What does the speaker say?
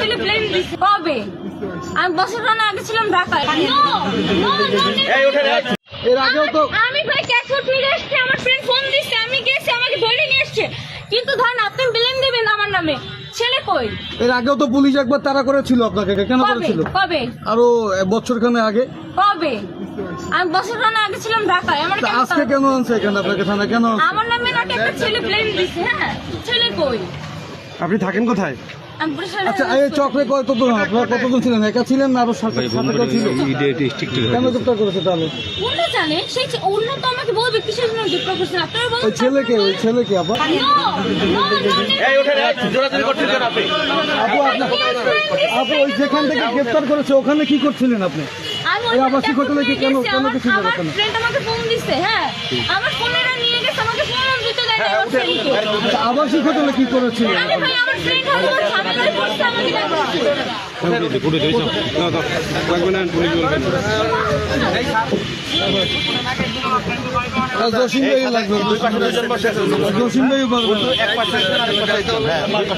ছেলে ব্লেম দিছে কবে? আমি বছর খানেক আগে ছিলাম ঢাকায়। এর আগেও তো আমি ভাই ক্যাশফুড ফিরে এসেছি, আমার ফ্রেন্ড ফোন দিচ্ছে, আমি গেছি, আমাকে ধরে নিয়ে এসছে। কিন্তু ধরেন আপনি ব্লেম দিবেন আমার নামে, ছেলে কই? এর আগেও তো পুলিশ একবার তাড়া করেছিল আপনাকে, কেন কবে করেছিল? কবে আরো বছরখানেক আগে। কবে? আমি বছর খানেক আগে ছিলাম ঢাকায়। আমার তা আজকে কেন আনছে এখানে আপনাকে থানা কেন আনছে? আমার নামে নাকি একটা ছেলে ব্লেম দিছে। হ্যাঁ, ছেলে কই? আপনি থাকেন কোথায়? আমি বরিশালে আচ্ছা এই চক্রে কতজন আপনারা কতজন ছিলেন? একা ছিলেন না আরো সাথে কেউ ছিল? কেন গ্রেপ্তার করেছে তাহলে? অন্য জানে, সেই অন্য তো আমাকে বলবে কিসের জন্য গ্রেপ্তার করছেন আপনারা বলুন। ওই ছেলেকে আবার আপু ওই যেখান থেকে গ্রেপ্তার করেছে ওখানে কি করছিলেন আপনি? আমি এই আবাসিক হোটেলে কি কেন গেছিলেন আমার ওখানে? ফ্রেন্ড আমাকে ফোন দিছে। হ্যাঁ, আমার ফোনেরা নিয়ে গেছে, আমাকে ফোন দিতে দেয় না আমার ফ্রেন্ডকে। আচ্ছা, আবাসিক হোটেলে কি করেছিলেন? আরে ভাই আমার ফ্রেন্ড হলো ঝামেলা করছে, আমাকে জসিম ভাই লাগবে, জসিম ভাই